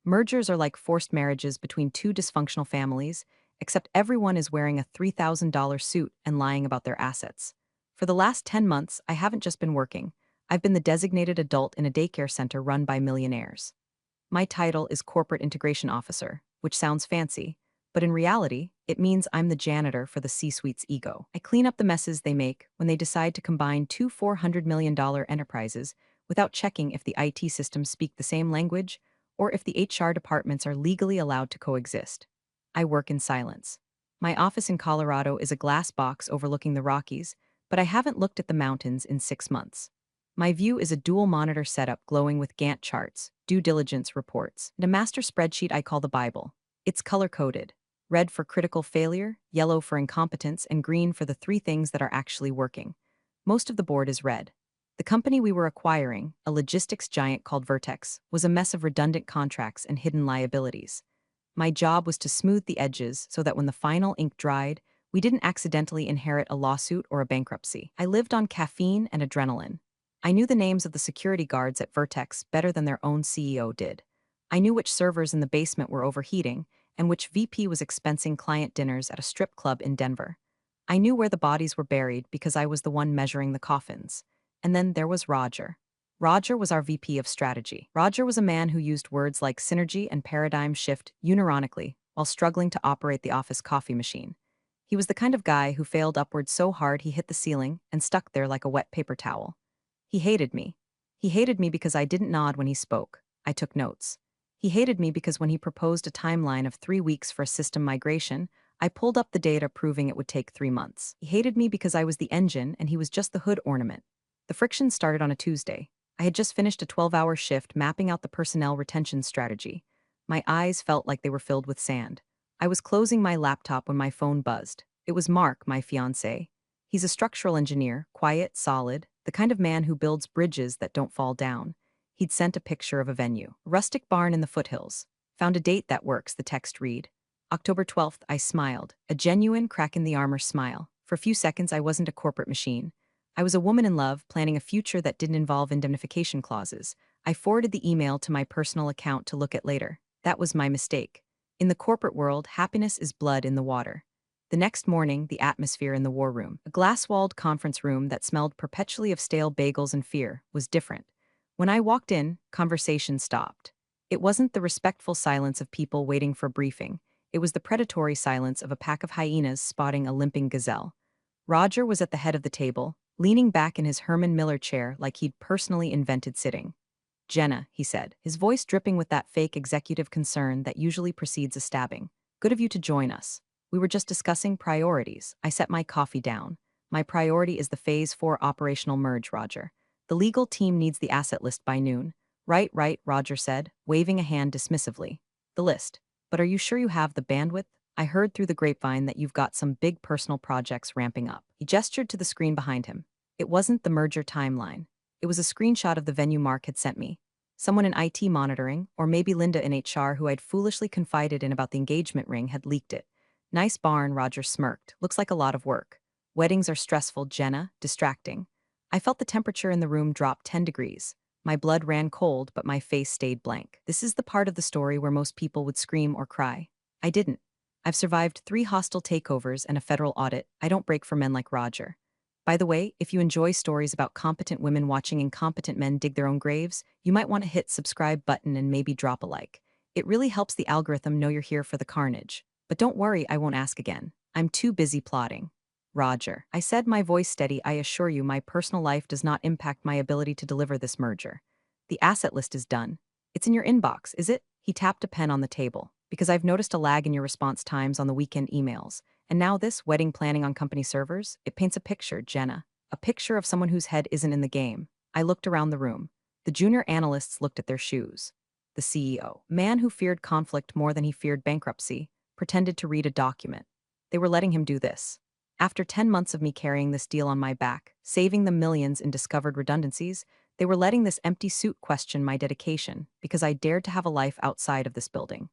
Mergers are like forced marriages between two dysfunctional families, except everyone is wearing a $3,000 suit and lying about their assets. For the last 10 months, I haven't just been working. I've been the designated adult in a daycare center run by millionaires. My title is Corporate Integration Officer, which sounds fancy, but in reality, it means I'm the janitor for the C-suite's ego. I clean up the messes they make when they decide to combine two $400 million enterprises without checking if the IT systems speak the same language or if the HR departments are legally allowed to coexist. I work in silence. My office in Colorado is a glass box overlooking the Rockies, but I haven't looked at the mountains in 6 months. My view is a dual monitor setup glowing with Gantt charts, due diligence reports, and a master spreadsheet I call the Bible. It's color-coded: red for critical failure, yellow for incompetence, and green for the three things that are actually working. Most of the board is red. The company we were acquiring, a logistics giant called Vertex, was a mess of redundant contracts and hidden liabilities. My job was to smooth the edges so that when the final ink dried, we didn't accidentally inherit a lawsuit or a bankruptcy. I lived on caffeine and adrenaline. I knew the names of the security guards at Vertex better than their own CEO did. I knew which servers in the basement were overheating and which VP was expensing client dinners at a strip club in Denver. I knew where the bodies were buried because I was the one measuring the coffins. And then there was Roger. Roger was our VP of strategy. Roger was a man who used words like synergy and paradigm shift unironically while struggling to operate the office coffee machine. He was the kind of guy who failed upwards so hard he hit the ceiling and stuck there like a wet paper towel. He hated me. He hated me because I didn't nod when he spoke. I took notes. He hated me because when he proposed a timeline of 3 weeks for a system migration, I pulled up the data proving it would take 3 months. He hated me because I was the engine and he was just the hood ornament. The friction started on a Tuesday. I had just finished a 12-hour shift mapping out the personnel retention strategy. My eyes felt like they were filled with sand. I was closing my laptop when my phone buzzed. It was Mark, my fiancé. He's a structural engineer, quiet, solid, the kind of man who builds bridges that don't fall down. He'd sent a picture of a venue, a rustic barn in the foothills. Found a date that works, the text read. October 12th, I smiled, a genuine crack-in-the-armor smile. For a few seconds, I wasn't a corporate machine. I was a woman in love, planning a future that didn't involve indemnification clauses. I forwarded the email to my personal account to look at later. That was my mistake. In the corporate world, happiness is blood in the water. The next morning, the atmosphere in the war room, a glass-walled conference room that smelled perpetually of stale bagels and fear, was different. When I walked in, conversation stopped. It wasn't the respectful silence of people waiting for a briefing. It was the predatory silence of a pack of hyenas spotting a limping gazelle. Roger was at the head of the table, leaning back in his Herman Miller chair like he'd personally invented sitting. "Jenna," he said, his voice dripping with that fake executive concern that usually precedes a stabbing. "Good of you to join us. We were just discussing priorities." I set my coffee down. "My priority is the Phase 4 operational merge, Roger. The legal team needs the asset list by noon." Right, Roger said, waving a hand dismissively. "The list. But are you sure you have the bandwidth? I heard through the grapevine that you've got some big personal projects ramping up." He gestured to the screen behind him. It wasn't the merger timeline. It was a screenshot of the venue Mark had sent me. Someone in IT monitoring, or maybe Linda in HR who I'd foolishly confided in about the engagement ring, had leaked it. "Nice barn," Roger smirked. "Looks like a lot of work." "Weddings are stressful, Jenna, distracting." I felt the temperature in the room drop 10 degrees. My blood ran cold, but my face stayed blank. This is the part of the story where most people would scream or cry. I didn't. I've survived 3 hostile takeovers and a federal audit. I don't break for men like Roger. By the way, if you enjoy stories about competent women watching incompetent men dig their own graves, you might want to hit subscribe button and maybe drop a like. It really helps the algorithm know you're here for the carnage. But don't worry, I won't ask again. I'm too busy plotting. "Roger," I said, my voice steady, "I assure you my personal life does not impact my ability to deliver this merger. The asset list is done. It's in your inbox, is it?" He tapped a pen on the table. "Because I've noticed a lag in your response times on the weekend emails. And now this wedding planning on company servers, it paints a picture, Jenna. A picture of someone whose head isn't in the game." I looked around the room. The junior analysts looked at their shoes. The CEO, a man who feared conflict more than he feared bankruptcy, pretended to read a document. They were letting him do this. After 10 months of me carrying this deal on my back, saving them millions in discovered redundancies, they were letting this empty suit question my dedication because I dared to have a life outside of this building.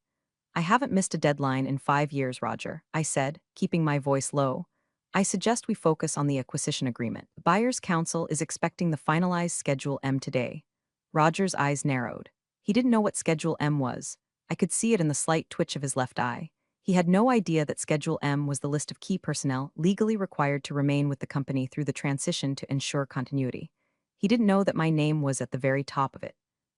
"I haven't missed a deadline in 5 years, Roger," I said, keeping my voice low. "I suggest we focus on the acquisition agreement. The buyer's counsel is expecting the finalized Schedule M today." Roger's eyes narrowed. He didn't know what Schedule M was. I could see it in the slight twitch of his left eye. He had no idea that Schedule M was the list of key personnel legally required to remain with the company through the transition to ensure continuity. He didn't know that my name was at the very top of it.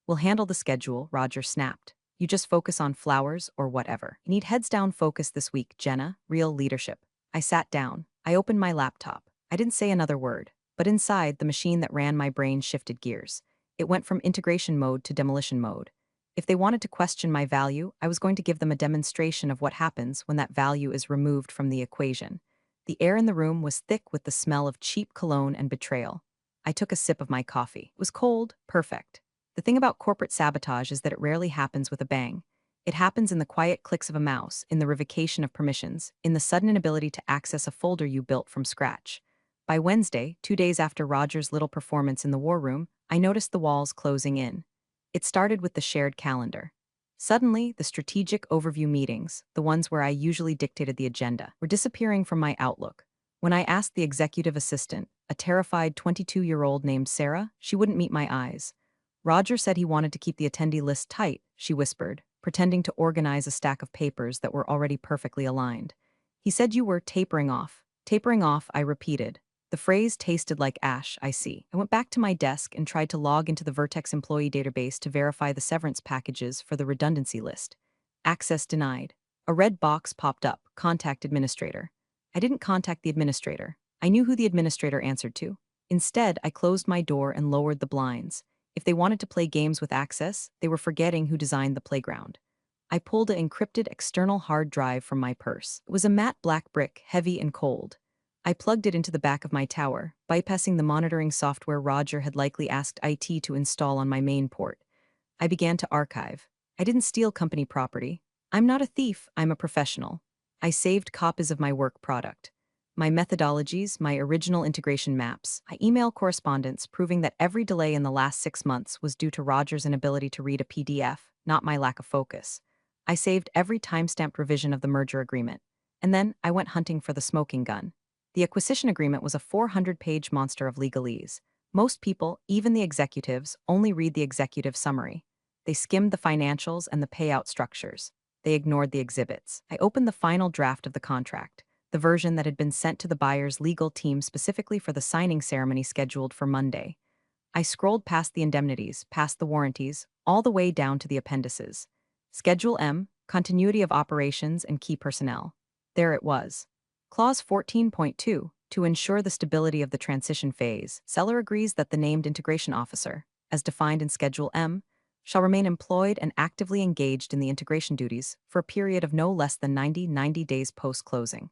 "We'll handle the schedule," Roger snapped. "You just focus on flowers or whatever. You need heads down focus this week, Jenna, real leadership." I sat down. I opened my laptop. I didn't say another word, but inside, the machine that ran my brain shifted gears. It went from integration mode to demolition mode. If they wanted to question my value, I was going to give them a demonstration of what happens when that value is removed from the equation. The air in the room was thick with the smell of cheap cologne and betrayal. I took a sip of my coffee. It was cold, perfect. The thing about corporate sabotage is that it rarely happens with a bang. It happens in the quiet clicks of a mouse, in the revocation of permissions, in the sudden inability to access a folder you built from scratch. By Wednesday, 2 days after Roger's little performance in the war room, I noticed the walls closing in. It started with the shared calendar. Suddenly, the strategic overview meetings, the ones where I usually dictated the agenda, were disappearing from my Outlook. When I asked the executive assistant, a terrified 22-year-old named Sarah, she wouldn't meet my eyes. "Roger said he wanted to keep the attendee list tight," she whispered, pretending to organize a stack of papers that were already perfectly aligned. "He said you were tapering off." "Tapering off," I repeated. The phrase tasted like ash, I see. I went back to my desk and tried to log into the Vertex employee database to verify the severance packages for the redundancy list. Access denied. A red box popped up, "Contact administrator." I didn't contact the administrator. I knew who the administrator answered to. Instead, I closed my door and lowered the blinds. If they wanted to play games with access, they were forgetting who designed the playground. I pulled an encrypted external hard drive from my purse. It was a matte black brick, heavy and cold. I plugged it into the back of my tower, bypassing the monitoring software Roger had likely asked IT to install on my main port. I began to archive. I didn't steal company property. I'm not a thief, I'm a professional. I saved copies of my work product. My methodologies, my original integration maps, my email correspondence proving that every delay in the last 6 months was due to Roger's inability to read a PDF, not my lack of focus. I saved every time-stamped revision of the merger agreement. And then I went hunting for the smoking gun. The acquisition agreement was a 400-page monster of legalese. Most people, even the executives, only read the executive summary. They skimmed the financials and the payout structures. They ignored the exhibits. I opened the final draft of the contract, the version that had been sent to the buyer's legal team specifically for the signing ceremony scheduled for Monday. I scrolled past the indemnities, past the warranties, all the way down to the appendices. Schedule M, continuity of operations and key personnel. There it was. Clause 14.2, to ensure the stability of the transition phase, seller agrees that the named integration officer, as defined in Schedule M, shall remain employed and actively engaged in the integration duties for a period of no less than 90 days post-closing.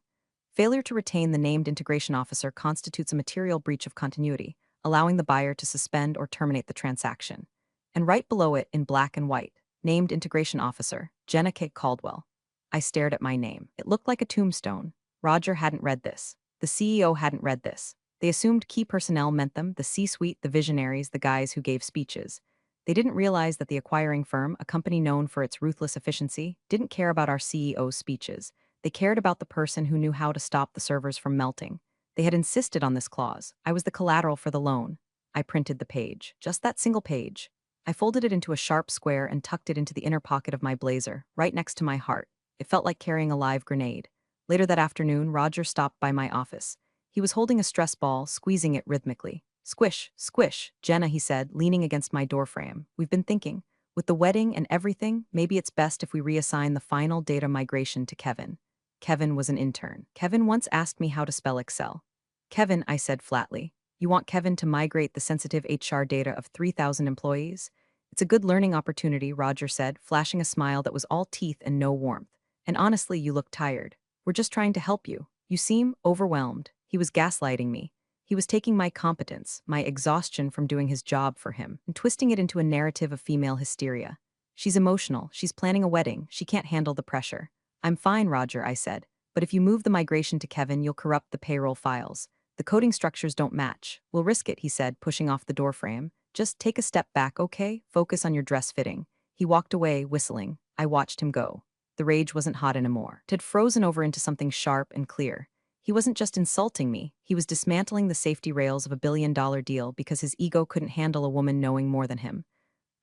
Failure to retain the named integration officer constitutes a material breach of continuity, allowing the buyer to suspend or terminate the transaction. And right below it, in black and white, named integration officer, Jenna K. Caldwell. I stared at my name. It looked like a tombstone. Roger hadn't read this. The CEO hadn't read this. They assumed key personnel meant them, the C-suite, the visionaries, the guys who gave speeches. They didn't realize that the acquiring firm, a company known for its ruthless efficiency, didn't care about our CEO's speeches. They cared about the person who knew how to stop the servers from melting. They had insisted on this clause. I was the collateral for the loan. I printed the page. Just that single page. I folded it into a sharp square and tucked it into the inner pocket of my blazer, right next to my heart. It felt like carrying a live grenade. Later that afternoon, Roger stopped by my office. He was holding a stress ball, squeezing it rhythmically. "Squish, squish, Jenna," he said, leaning against my doorframe. "We've been thinking. With the wedding and everything, maybe it's best if we reassign the final data migration to Kevin." Kevin was an intern. Kevin once asked me how to spell Excel. "Kevin," I said flatly. "You want Kevin to migrate the sensitive HR data of 3,000 employees?" "It's a good learning opportunity," Roger said, flashing a smile that was all teeth and no warmth. "And honestly, you look tired. We're just trying to help you. You seem overwhelmed." He was gaslighting me. He was taking my competence, my exhaustion from doing his job for him, and twisting it into a narrative of female hysteria. "She's emotional. She's planning a wedding. She can't handle the pressure." "I'm fine, Roger," I said. "But if you move the migration to Kevin, you'll corrupt the payroll files. The coding structures don't match." "We'll risk it," he said, pushing off the doorframe. "Just take a step back, okay? Focus on your dress fitting." He walked away, whistling. I watched him go. The rage wasn't hot anymore. It had frozen over into something sharp and clear. He wasn't just insulting me, he was dismantling the safety rails of a billion-dollar deal because his ego couldn't handle a woman knowing more than him.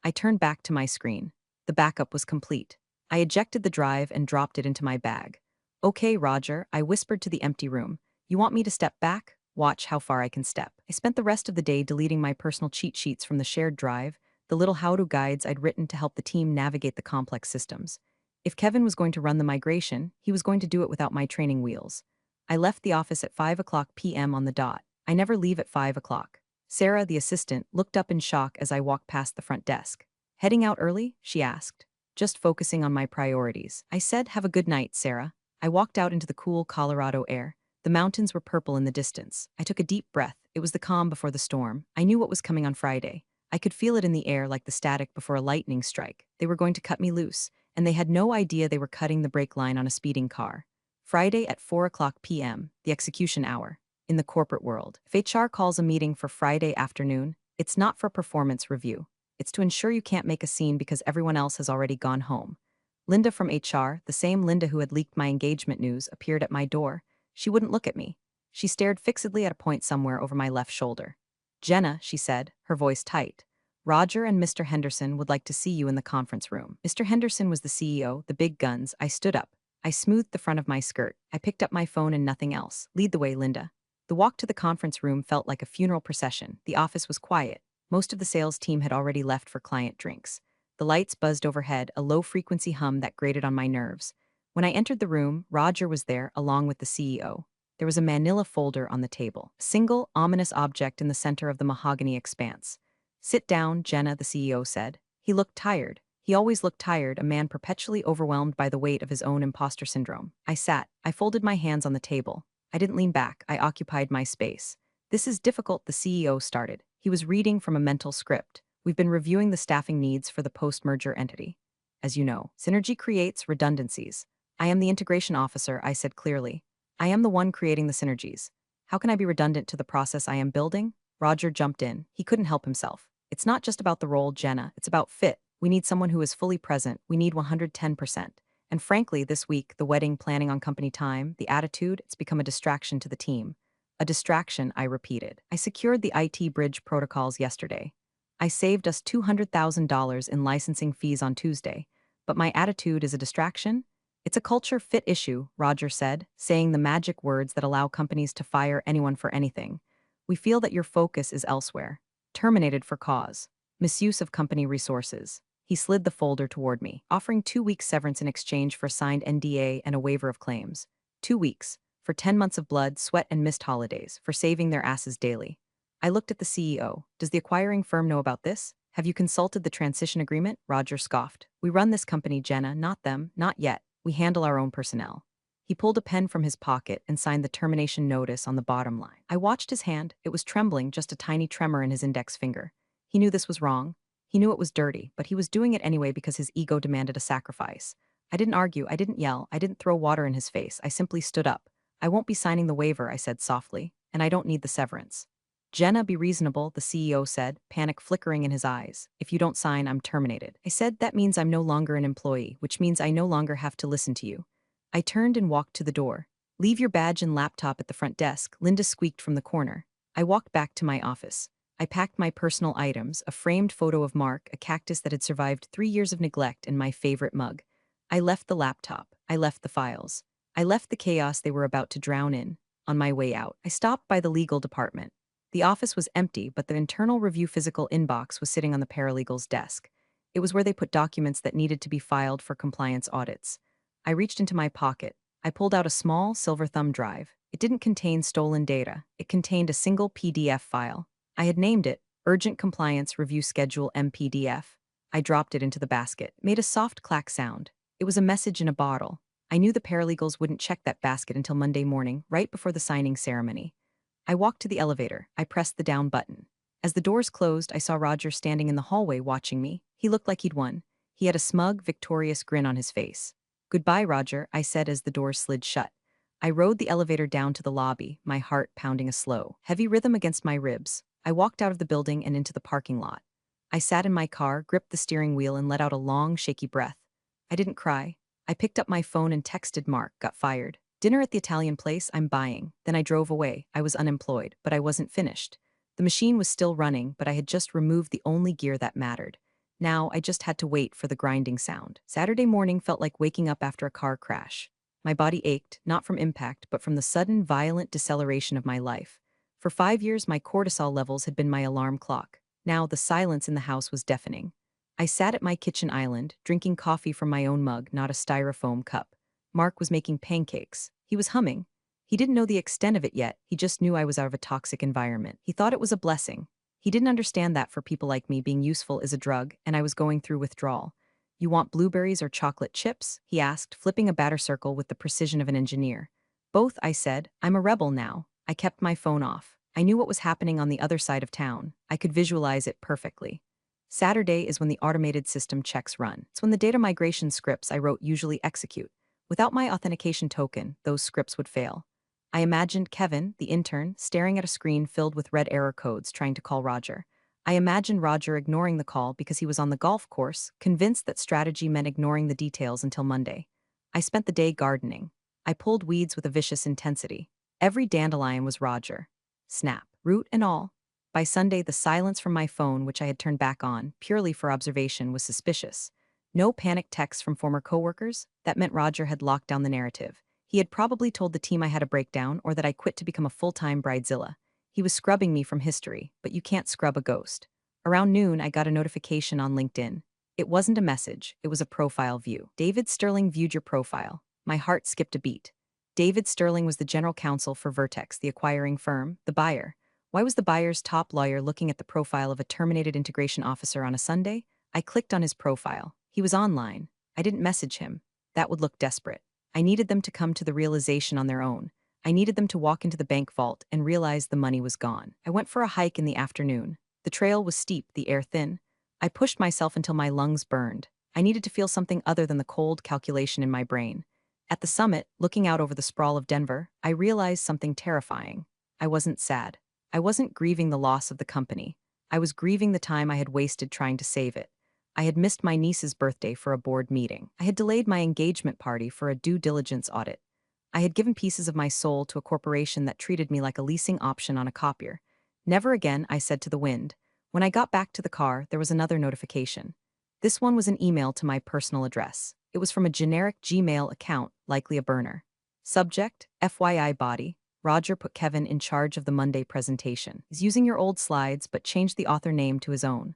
I turned back to my screen. The backup was complete. I ejected the drive and dropped it into my bag. Okay, Roger, I whispered to the empty room. You want me to step back? Watch how far I can step. I spent the rest of the day deleting my personal cheat sheets from the shared drive, the little how-to guides I'd written to help the team navigate the complex systems. If Kevin was going to run the migration, he was going to do it without my training wheels. I left the office at 5 p.m. on the dot. I never leave at 5 o'clock. Sarah, the assistant, looked up in shock as I walked past the front desk. Heading out early? She asked. Just focusing on my priorities. I said, have a good night, Sarah. I walked out into the cool Colorado air. The mountains were purple in the distance. I took a deep breath. It was the calm before the storm. I knew what was coming on Friday. I could feel it in the air like the static before a lightning strike. They were going to cut me loose, and they had no idea they were cutting the brake line on a speeding car. Friday at 4 p.m., the execution hour. In the corporate world, if HR calls a meeting for Friday afternoon, it's not for performance review. It's to ensure you can't make a scene because everyone else has already gone home. Linda from HR, the same Linda who had leaked my engagement news, appeared at my door. She wouldn't look at me. She stared fixedly at a point somewhere over my left shoulder. Jenna, she said, her voice tight. Roger and Mr. Henderson would like to see you in the conference room. Mr. Henderson was the CEO, the big guns. I stood up. I smoothed the front of my skirt. I picked up my phone and nothing else. Lead the way, Linda. The walk to the conference room felt like a funeral procession. The office was quiet. Most of the sales team had already left for client drinks. The lights buzzed overhead, a low-frequency hum that grated on my nerves. When I entered the room, Roger was there, along with the CEO. There was a manila folder on the table, a single, ominous object in the center of the mahogany expanse. Sit down, Jenna, the CEO said. He looked tired. He always looked tired, a man perpetually overwhelmed by the weight of his own imposter syndrome. I sat. I folded my hands on the table. I didn't lean back. I occupied my space. This is difficult, the CEO started. He was reading from a mental script. We've been reviewing the staffing needs for the post-merger entity. As you know, synergy creates redundancies. I am the integration officer, I said clearly. I am the one creating the synergies. How can I be redundant to the process I am building? Roger jumped in. He couldn't help himself. It's not just about the role, Jenna. It's about fit. We need someone who is fully present. We need 110%. And frankly, this week, the wedding planning on company time, the attitude, it's become a distraction to the team. A distraction, I repeated. I secured the IT bridge protocols yesterday. I saved us $200,000 in licensing fees on Tuesday. But my attitude is a distraction? It's a culture fit issue, Roger said, saying the magic words that allow companies to fire anyone for anything. We feel that your focus is elsewhere. Terminated for cause. Misuse of company resources. He slid the folder toward me, offering 2 weeks severance in exchange for a signed NDA and a waiver of claims. 2 weeks. For 10 months of blood, sweat, and missed holidays, for saving their asses daily. I looked at the CEO. Does the acquiring firm know about this? Have you consulted the transition agreement? Roger scoffed. We run this company, Jenna, not them, not yet. We handle our own personnel. He pulled a pen from his pocket and signed the termination notice on the bottom line. I watched his hand. It was trembling, just a tiny tremor in his index finger. He knew this was wrong. He knew it was dirty, but he was doing it anyway because his ego demanded a sacrifice. I didn't argue, I didn't yell, I didn't throw water in his face. I simply stood up. I won't be signing the waiver, I said softly, and I don't need the severance. Jenna, be reasonable, the CEO said, panic flickering in his eyes. If you don't sign, I'm terminated. I said, that means I'm no longer an employee, which means I no longer have to listen to you. I turned and walked to the door. Leave your badge and laptop at the front desk, Linda squeaked from the corner. I walked back to my office. I packed my personal items, a framed photo of Mark, a cactus that had survived 3 years of neglect, and my favorite mug. I left the laptop. I left the files. I left the chaos they were about to drown in. On my way out, I stopped by the legal department. The office was empty, but the internal review physical inbox was sitting on the paralegal's desk. It was where they put documents that needed to be filed for compliance audits. I reached into my pocket. I pulled out a small silver thumb drive. It didn't contain stolen data. It contained a single PDF file. I had named it Urgent Compliance Review Schedule MPDF. I dropped it into the basket, made a soft clack sound. It was a message in a bottle. I knew the paralegals wouldn't check that basket until Monday morning, right before the signing ceremony. I walked to the elevator. I pressed the down button. As the doors closed, I saw Roger standing in the hallway watching me. He looked like he'd won. He had a smug, victorious grin on his face. Goodbye, Roger, I said as the doors slid shut. I rode the elevator down to the lobby, my heart pounding a slow, heavy rhythm against my ribs. I walked out of the building and into the parking lot. I sat in my car, gripped the steering wheel, and let out a long, shaky breath. I didn't cry. I picked up my phone and texted Mark, got fired. Dinner at the Italian place, I'm buying. Then I drove away. I was unemployed, but I wasn't finished. The machine was still running, but I had just removed the only gear that mattered. Now I just had to wait for the grinding sound. Saturday morning felt like waking up after a car crash. My body ached, not from impact, but from the sudden, violent deceleration of my life. For 5 years, my cortisol levels had been my alarm clock. Now the silence in the house was deafening. I sat at my kitchen island, drinking coffee from my own mug, not a styrofoam cup. Mark was making pancakes. He was humming. He didn't know the extent of it yet, he just knew I was out of a toxic environment. He thought it was a blessing. He didn't understand that for people like me, being useful is a drug, and I was going through withdrawal. "You want blueberries or chocolate chips?" he asked, flipping a batter circle with the precision of an engineer. "Both," I said. "I'm a rebel now." I kept my phone off. I knew what was happening on the other side of town. I could visualize it perfectly. Saturday is when the automated system checks run. It's when the data migration scripts I wrote usually execute. Without my authentication token, those scripts would fail. I imagined Kevin, the intern, staring at a screen filled with red error codes trying to call Roger. I imagined Roger ignoring the call because he was on the golf course, convinced that strategy meant ignoring the details until Monday. I spent the day gardening. I pulled weeds with a vicious intensity. Every dandelion was Roger. Snap, root and all. By Sunday, the silence from my phone, which I had turned back on, purely for observation, was suspicious. No panicked texts from former coworkers. That meant Roger had locked down the narrative. He had probably told the team I had a breakdown or that I quit to become a full-time bridezilla. He was scrubbing me from history, but you can't scrub a ghost. Around noon, I got a notification on LinkedIn. It wasn't a message, it was a profile view. "David Sterling viewed your profile." My heart skipped a beat. David Sterling was the general counsel for Vertex, the acquiring firm, the buyer. Why was the buyer's top lawyer looking at the profile of a terminated integration officer on a Sunday? I clicked on his profile. He was online. I didn't message him. That would look desperate. I needed them to come to the realization on their own. I needed them to walk into the bank vault and realize the money was gone. I went for a hike in the afternoon. The trail was steep, the air thin. I pushed myself until my lungs burned. I needed to feel something other than the cold calculation in my brain. At the summit, looking out over the sprawl of Denver, I realized something terrifying. I wasn't sad. I wasn't grieving the loss of the company. I was grieving the time I had wasted trying to save it. I had missed my niece's birthday for a board meeting. I had delayed my engagement party for a due diligence audit. I had given pieces of my soul to a corporation that treated me like a leasing option on a copier. "Never again," I said to the wind. When I got back to the car, there was another notification. This one was an email to my personal address. It was from a generic Gmail account, likely a burner. Subject, FYI body. Roger put Kevin in charge of the Monday presentation. He's using your old slides, but changed the author name to his own.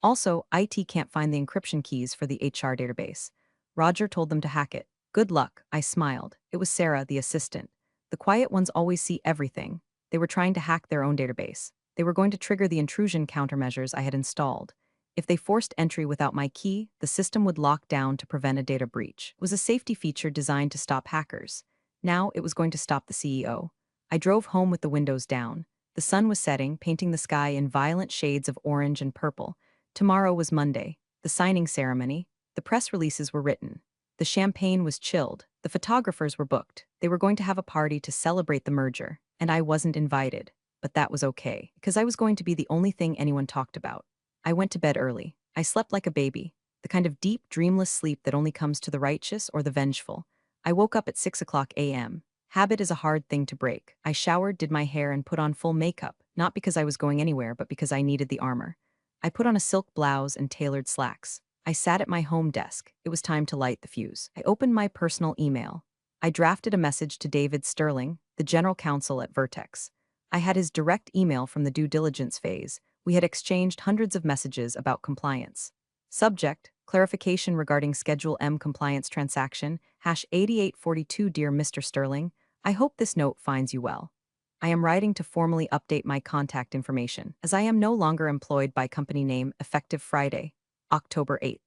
Also, IT can't find the encryption keys for the HR database. Roger told them to hack it. Good luck, I smiled. It was Sarah, the assistant. The quiet ones always see everything. They were trying to hack their own database. They were going to trigger the intrusion countermeasures I had installed. If they forced entry without my key, the system would lock down to prevent a data breach. It was a safety feature designed to stop hackers. Now it was going to stop the CEO. I drove home with the windows down. The sun was setting, painting the sky in violent shades of orange and purple. Tomorrow was Monday, the signing ceremony. The press releases were written. The champagne was chilled. The photographers were booked. They were going to have a party to celebrate the merger, and I wasn't invited. But that was okay, because I was going to be the only thing anyone talked about. I went to bed early. I slept like a baby, the kind of deep, dreamless sleep that only comes to the righteous or the vengeful. I woke up at 6 a.m. Habit is a hard thing to break. I showered, did my hair, and put on full makeup, not because I was going anywhere, but because I needed the armor. I put on a silk blouse and tailored slacks. I sat at my home desk. It was time to light the fuse. I opened my personal email. I drafted a message to David Sterling, the general counsel at Vertex. I had his direct email from the due diligence phase. We had exchanged hundreds of messages about compliance. Subject, clarification regarding Schedule M compliance transaction, #8842. Dear Mr. Sterling, I hope this note finds you well. I am writing to formally update my contact information, as I am no longer employed by company name effective Friday, October 8th.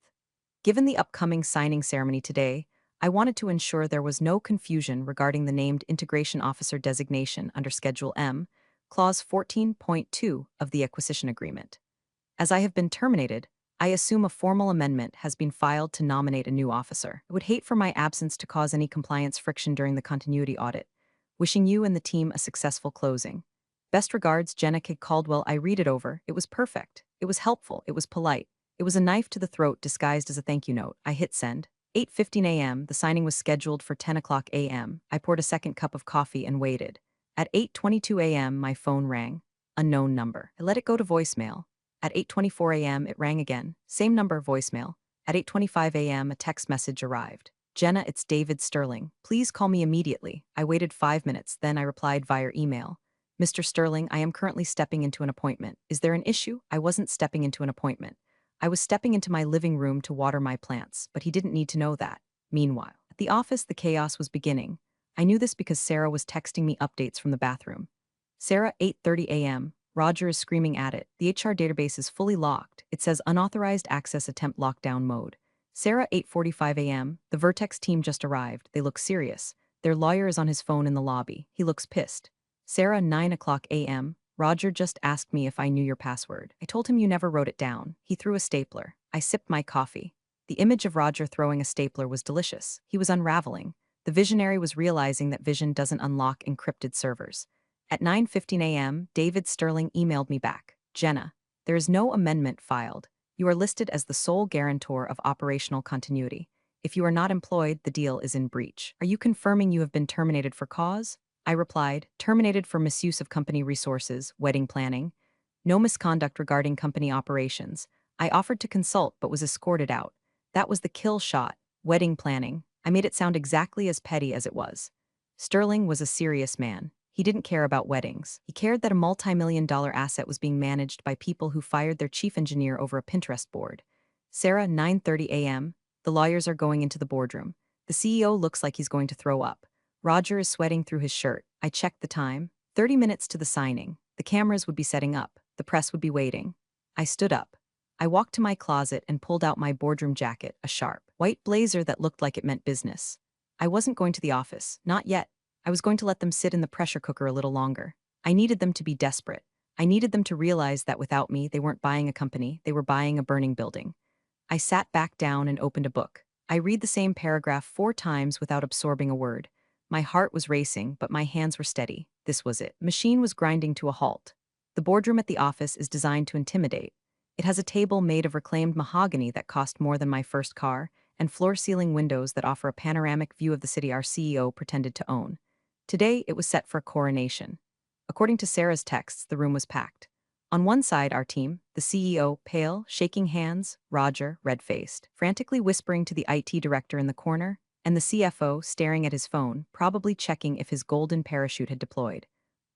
Given the upcoming signing ceremony today, I wanted to ensure there was no confusion regarding the named Integration Officer designation under Schedule M, Clause 14.2 of the Acquisition Agreement. As I have been terminated, I assume a formal amendment has been filed to nominate a new officer. I would hate for my absence to cause any compliance friction during the continuity audit. Wishing you and the team a successful closing. Best regards, Jenna K. Caldwell. I read it over. It was perfect. It was helpful. It was polite. It was a knife to the throat disguised as a thank you note. I hit send. 8:15 a.m. The signing was scheduled for 10 a.m. I poured a second cup of coffee and waited. At 8:22 a.m. my phone rang. Unknown number. I let it go to voicemail. At 8:24 a.m., it rang again. Same number, voicemail. At 8:25 a.m., a text message arrived. Jenna, it's David Sterling. Please call me immediately. I waited 5 minutes, then I replied via email. Mr. Sterling, I am currently stepping into an appointment. Is there an issue? I wasn't stepping into an appointment. I was stepping into my living room to water my plants, but he didn't need to know that. Meanwhile, at the office, the chaos was beginning. I knew this because Sarah was texting me updates from the bathroom. Sarah, 8:30 a.m. Roger is screaming at it. The HR database is fully locked. It says unauthorized access attempt lockdown mode. Sarah, 8:45 a.m. The Vertex team just arrived. They look serious. Their lawyer is on his phone in the lobby. He looks pissed. Sarah, 9 o'clock a.m. Roger just asked me if I knew your password. I told him you never wrote it down. He threw a stapler. I sipped my coffee. The image of Roger throwing a stapler was delicious. He was unraveling. The visionary was realizing that vision doesn't unlock encrypted servers. At 9:15 a.m., David Sterling emailed me back. Jenna, there is no amendment filed. You are listed as the sole guarantor of operational continuity. If you are not employed, the deal is in breach. Are you confirming you have been terminated for cause? I replied, terminated for misuse of company resources, wedding planning. No misconduct regarding company operations. I offered to consult but was escorted out. That was the kill shot. Wedding planning. I made it sound exactly as petty as it was. Sterling was a serious man. He didn't care about weddings. He cared that a multi-million-dollar asset was being managed by people who fired their chief engineer over a Pinterest board. Sarah, 9:30 a.m. The lawyers are going into the boardroom. The CEO looks like he's going to throw up. Roger is sweating through his shirt. I checked the time. 30 minutes to the signing. The cameras would be setting up. The press would be waiting. I stood up. I walked to my closet and pulled out my boardroom jacket, a sharp, white blazer that looked like it meant business. I wasn't going to the office, not yet. I was going to let them sit in the pressure cooker a little longer. I needed them to be desperate. I needed them to realize that without me, they weren't buying a company, they were buying a burning building. I sat back down and opened a book. I read the same paragraph 4 times without absorbing a word. My heart was racing, but my hands were steady. This was it. Machine was grinding to a halt. The boardroom at the office is designed to intimidate. It has a table made of reclaimed mahogany that cost more than my first car, and floor-ceiling windows that offer a panoramic view of the city our CEO pretended to own. Today, it was set for a coronation. According to Sarah's texts, the room was packed. On one side, our team, the CEO, pale, shaking hands, Roger, red-faced, frantically whispering to the IT director in the corner, and the CFO staring at his phone, probably checking if his golden parachute had deployed.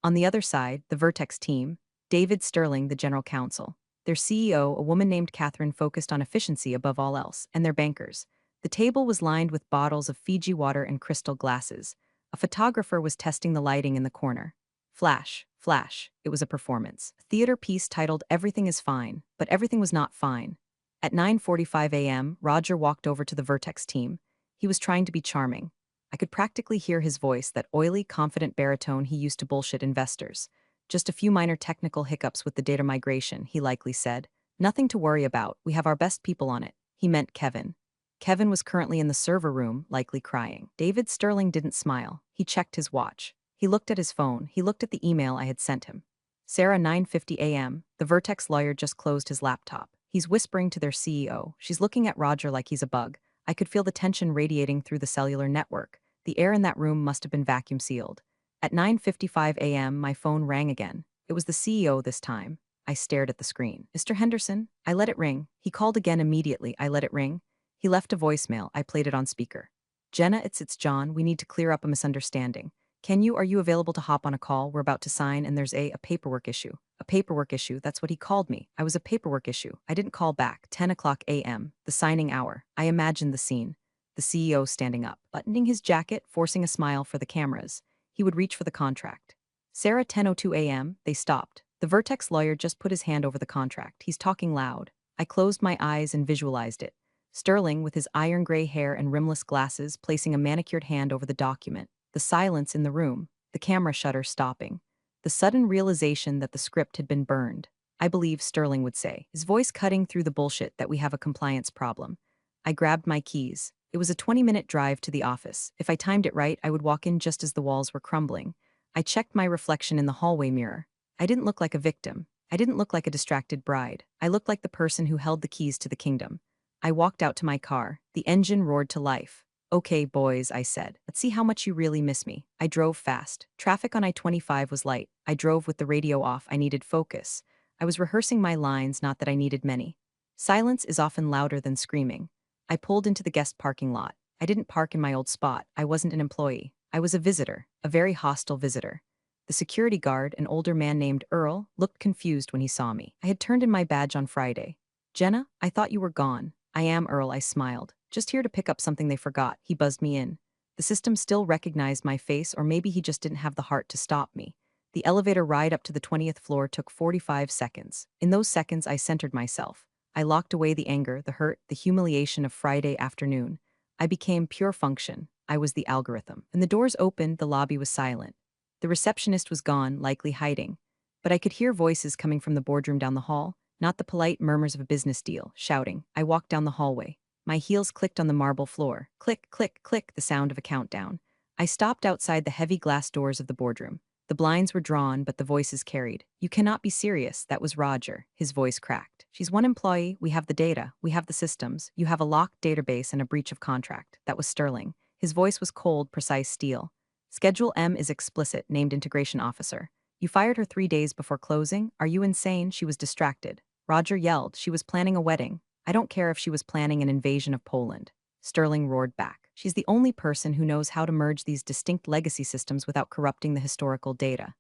On the other side, the Vertex team, David Sterling, the general counsel, their CEO, a woman named Catherine, focused on efficiency above all else, and their bankers. The table was lined with bottles of Fiji water and crystal glasses. A photographer was testing the lighting in the corner. Flash, flash, it was a performance. A theater piece titled Everything is Fine, but everything was not fine. At 9:45 a.m., Roger walked over to the Vertex team. He was trying to be charming. I could practically hear his voice, that oily, confident baritone he used to bullshit investors. Just a few minor technical hiccups with the data migration, he likely said. Nothing to worry about, we have our best people on it. He meant Kevin. Kevin was currently in the server room, likely crying. David Sterling didn't smile. He checked his watch. He looked at his phone. He looked at the email I had sent him. Sarah, 9:50 a.m. The Vertex lawyer just closed his laptop. He's whispering to their CEO. She's looking at Roger like he's a bug. I could feel the tension radiating through the cellular network. The air in that room must have been vacuum sealed. At 9:55 a.m., my phone rang again. It was the CEO this time. I stared at the screen. Mr. Henderson? I let it ring. He called again immediately. I let it ring. He left a voicemail. I played it on speaker. Jenna, it's John. We need to clear up a misunderstanding. Are you available to hop on a call? We're about to sign and there's a paperwork issue. A paperwork issue, that's what he called me. I was a paperwork issue. I didn't call back. 10 o'clock a.m., the signing hour. I imagined the scene. The CEO standing up, buttoning his jacket, forcing a smile for the cameras. He would reach for the contract. Sarah, 10:02 a.m., they stopped. The Vertex lawyer just put his hand over the contract. He's talking loud. I closed my eyes and visualized it. Sterling, with his iron gray hair and rimless glasses, placing a manicured hand over the document. The silence in the room, the camera shutter stopping. The sudden realization that the script had been burned. I believe Sterling would say, his voice cutting through the bullshit, that we have a compliance problem. I grabbed my keys. It was a 20-minute drive to the office. If I timed it right, I would walk in just as the walls were crumbling. I checked my reflection in the hallway mirror. I didn't look like a victim. I didn't look like a distracted bride. I looked like the person who held the keys to the kingdom. I walked out to my car. The engine roared to life. Okay, boys, I said. Let's see how much you really miss me. I drove fast. Traffic on I-25 was light. I drove with the radio off. I needed focus. I was rehearsing my lines, not that I needed many. Silence is often louder than screaming. I pulled into the guest parking lot. I didn't park in my old spot. I wasn't an employee. I was a visitor, a very hostile visitor. The security guard, an older man named Earl, looked confused when he saw me. I had turned in my badge on Friday. Jenna, I thought you were gone. I am Earl, I smiled. Just here to pick up something they forgot. He buzzed me in. The system still recognized my face, or maybe he just didn't have the heart to stop me. The elevator ride up to the 20th floor took 45 seconds. In those seconds, I centered myself. I locked away the anger, the hurt, the humiliation of Friday afternoon. I became pure function. I was the algorithm. When the doors opened, the lobby was silent. The receptionist was gone, likely hiding. But I could hear voices coming from the boardroom down the hall, not the polite murmurs of a business deal, shouting. I walked down the hallway. My heels clicked on the marble floor. Click, click, click, the sound of a countdown. I stopped outside the heavy glass doors of the boardroom. The blinds were drawn, but the voices carried. You cannot be serious. That was Roger. His voice cracked. She's one employee. We have the data. We have the systems. You have a locked database and a breach of contract. That was Sterling. His voice was cold, precise steel. Schedule M is explicit, named integration officer. You fired her 3 days before closing? Are you insane? She was distracted. Roger yelled. She was planning a wedding. I don't care if she was planning an invasion of Poland. Sterling roared back. She's the only person who knows how to merge these distinct legacy systems without corrupting the historical data.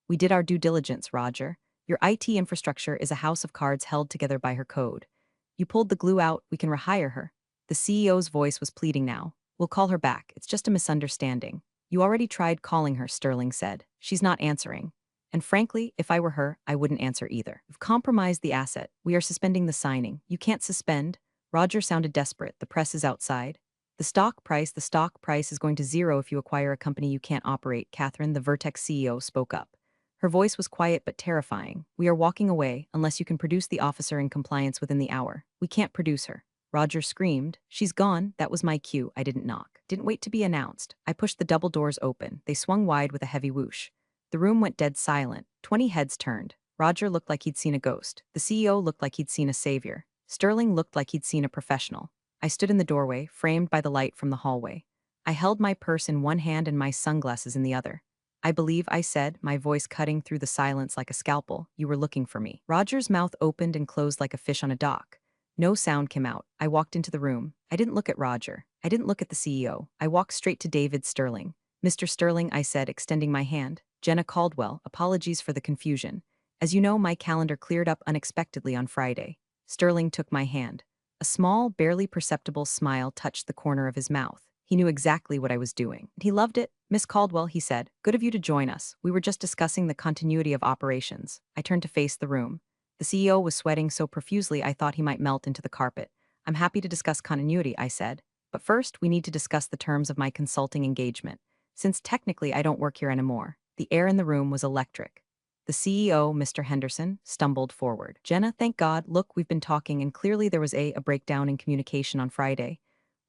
We did our due diligence, Roger. Your IT infrastructure is a house of cards held together by her code. You pulled the glue out, we can rehire her. The CEO's voice was pleading now. We'll call her back. It's just a misunderstanding. You already tried calling her, Sterling said. She's not answering. And frankly, if I were her, I wouldn't answer either. You've compromised the asset. We are suspending the signing. You can't suspend. Roger sounded desperate. The press is outside. The stock price is going to zero if you acquire a company you can't operate, Catherine, the Vertex CEO, spoke up. Her voice was quiet but terrifying. We are walking away unless you can produce the officer in compliance within the hour. We can't produce her. Roger screamed. She's gone. That was my cue. I didn't knock. Didn't wait to be announced. I pushed the double doors open. They swung wide with a heavy whoosh. The room went dead silent. 20 heads turned. Roger looked like he'd seen a ghost. The CEO looked like he'd seen a savior. Sterling looked like he'd seen a professional. I stood in the doorway, framed by the light from the hallway. I held my purse in one hand and my sunglasses in the other. I believe I said, my voice cutting through the silence like a scalpel, you were looking for me. Roger's mouth opened and closed like a fish on a dock. No sound came out. I walked into the room. I didn't look at Roger. I didn't look at the CEO. I walked straight to David Sterling. Mr. Sterling, I said, extending my hand. Jenna Caldwell, apologies for the confusion. As you know, my calendar cleared up unexpectedly on Friday. Sterling took my hand. A small, barely perceptible smile touched the corner of his mouth. He knew exactly what I was doing. He loved it. Miss Caldwell, he said, good of you to join us. We were just discussing the continuity of operations. I turned to face the room. The CEO was sweating so profusely I thought he might melt into the carpet. I'm happy to discuss continuity, I said. But first, we need to discuss the terms of my consulting engagement. Since technically I don't work here anymore. The air in the room was electric. The CEO, Mr. Henderson, stumbled forward. Jenna, thank God, look, we've been talking and clearly there was a breakdown in communication on Friday.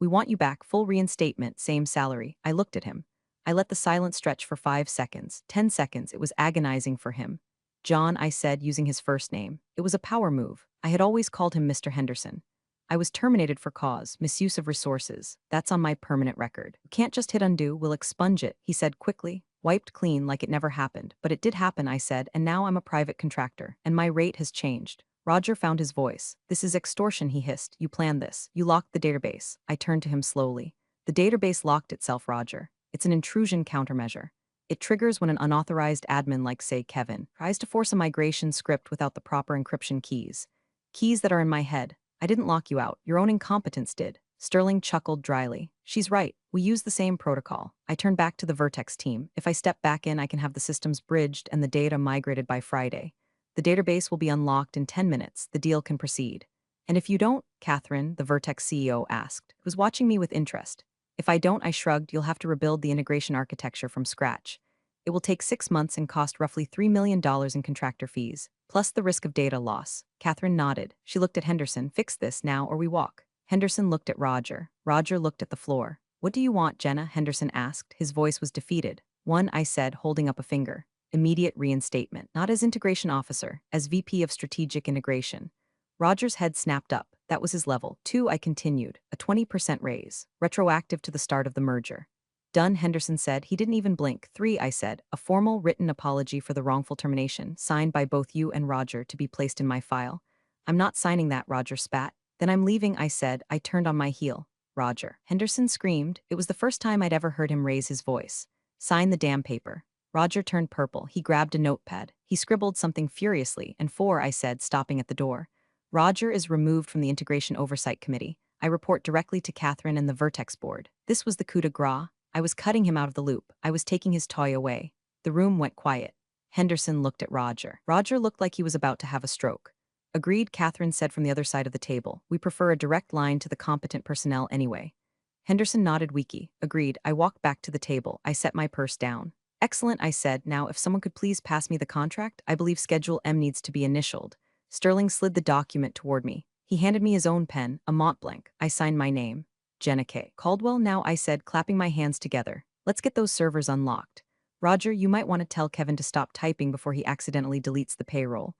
We want you back, full reinstatement, same salary. I looked at him. I let the silence stretch for 5 seconds, 10 seconds. It was agonizing for him. John, I said, using his first name. It was a power move. I had always called him Mr. Henderson. I was terminated for cause, misuse of resources. That's on my permanent record. You can't just hit undo, we'll expunge it, he said quickly. Wiped clean like it never happened. But it did happen, I said, and now I'm a private contractor, and my rate has changed. Roger found his voice. This is extortion, he hissed. You planned this. You locked the database. I turned to him slowly. The database locked itself, Roger. It's an intrusion countermeasure. It triggers when an unauthorized admin like, say, Kevin, tries to force a migration script without the proper encryption keys. Keys that are in my head. I didn't lock you out. Your own incompetence did. Sterling chuckled dryly. She's right. We use the same protocol. I turned back to the Vertex team. If I step back in, I can have the systems bridged and the data migrated by Friday. The database will be unlocked in 10 minutes. The deal can proceed. And if you don't, Catherine, the Vertex CEO asked, was watching me with interest. If I don't, I shrugged, you'll have to rebuild the integration architecture from scratch. It will take 6 months and cost roughly $3 million in contractor fees, plus the risk of data loss. Catherine nodded. She looked at Henderson. Fix this now or we walk. Henderson looked at Roger. Roger looked at the floor. What do you want, Jenna? Henderson asked. His voice was defeated. 1, I said, holding up a finger. Immediate reinstatement. Not as integration officer, as VP of strategic integration. Roger's head snapped up. That was his level. 2, I continued. A 20% raise. Retroactive to the start of the merger. Done, Henderson said. He didn't even blink. 3, I said. A formal written apology for the wrongful termination, signed by both you and Roger, to be placed in my file. I'm not signing that, Roger spat. Then I'm leaving, I said. I turned on my heel. Roger. Henderson screamed. It was the first time I'd ever heard him raise his voice. Sign the damn paper. Roger turned purple. He grabbed a notepad. He scribbled something furiously. And 4, I said, stopping at the door. Roger is removed from the Integration Oversight Committee. I report directly to Catherine and the Vertex board. This was the coup de grace. I was cutting him out of the loop. I was taking his toy away. The room went quiet. Henderson looked at Roger. Roger looked like he was about to have a stroke. Agreed, Catherine said from the other side of the table. We prefer a direct line to the competent personnel anyway. Henderson nodded weakly. Agreed. I walked back to the table. I set my purse down. Excellent, I said. Now, if someone could please pass me the contract, I believe Schedule M needs to be initialed. Sterling slid the document toward me. He handed me his own pen, a Montblanc. I signed my name. Jenna K. Caldwell. Now, I said, clapping my hands together. Let's get those servers unlocked. Roger, you might want to tell Kevin to stop typing before he accidentally deletes the payroll.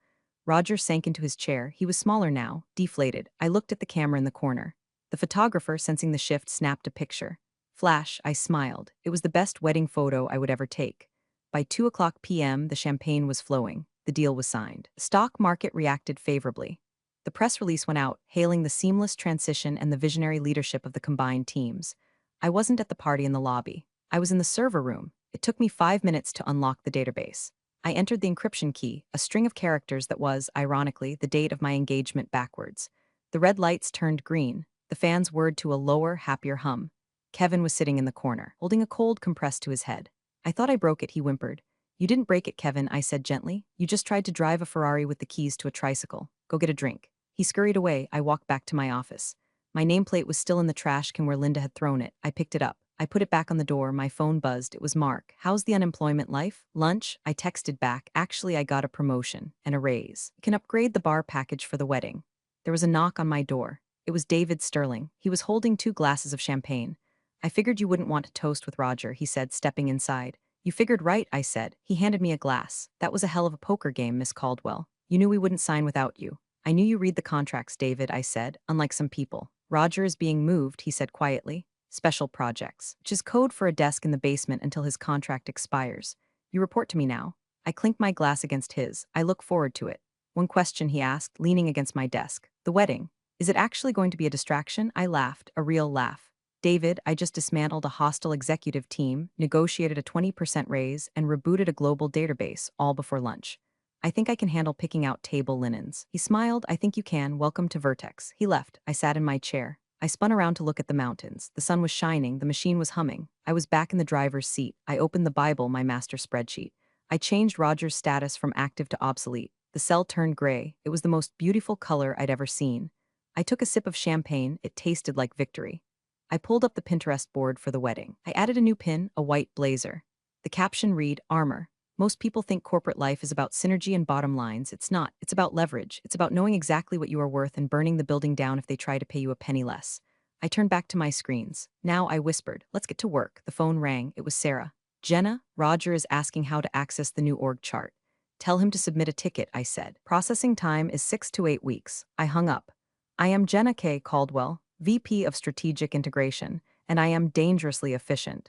Roger sank into his chair. He was smaller now, deflated. I looked at the camera in the corner. The photographer, sensing the shift, snapped a picture. Flash, I smiled. It was the best wedding photo I would ever take. By 2:00 p.m., the champagne was flowing. The deal was signed. The stock market reacted favorably. The press release went out, hailing the seamless transition and the visionary leadership of the combined teams. I wasn't at the party in the lobby. I was in the server room. It took me 5 minutes to unlock the database. I entered the encryption key, a string of characters that was, ironically, the date of my engagement backwards. The red lights turned green. The fans whirred to a lower, happier hum. Kevin was sitting in the corner, holding a cold compressed to his head. I thought I broke it, he whimpered. You didn't break it, Kevin, I said gently. You just tried to drive a Ferrari with the keys to a tricycle. Go get a drink. He scurried away. I walked back to my office. My nameplate was still in the trash can where Linda had thrown it. I picked it up. I put it back on the door. My phone buzzed. It was Mark. How's the unemployment life? Lunch? I texted back. Actually, I got a promotion and a raise. You can upgrade the bar package for the wedding. There was a knock on my door. It was David Sterling. He was holding 2 glasses of champagne. I figured you wouldn't want to toast with Roger, he said, stepping inside. You figured right, I said. He handed me a glass. That was a hell of a poker game, Miss Caldwell. You knew we wouldn't sign without you. I knew you read the contracts, David, I said, unlike some people. Roger is being moved, he said quietly. Special projects, which is code for a desk in the basement until his contract expires. You report to me now. I clinked my glass against his. I look forward to it. One question, he asked, leaning against my desk. The wedding. Is it actually going to be a distraction? I laughed, a real laugh. David, I just dismantled a hostile executive team, negotiated a 20% raise, and rebooted a global database, all before lunch. I think I can handle picking out table linens. He smiled. I think you can. Welcome to Vertex. He left. I sat in my chair. I spun around to look at the mountains. The sun was shining. The machine was humming. I was back in the driver's seat. I opened the Bible, my master spreadsheet. I changed Roger's status from active to obsolete. The cell turned gray. It was the most beautiful color I'd ever seen. I took a sip of champagne. It tasted like victory. I pulled up the Pinterest board for the wedding. I added a new pin, a white blazer. The caption read, Armor. Most people think corporate life is about synergy and bottom lines. It's not. It's about leverage. It's about knowing exactly what you are worth and burning the building down if they try to pay you a penny less. I turned back to my screens. Now I whispered, let's get to work. The phone rang. It was Sarah. Jenna, Roger is asking how to access the new org chart. Tell him to submit a ticket, I said. Processing time is 6 to 8 weeks. I hung up. I am Jenna K. Caldwell, VP of Strategic Integration, and I am dangerously efficient.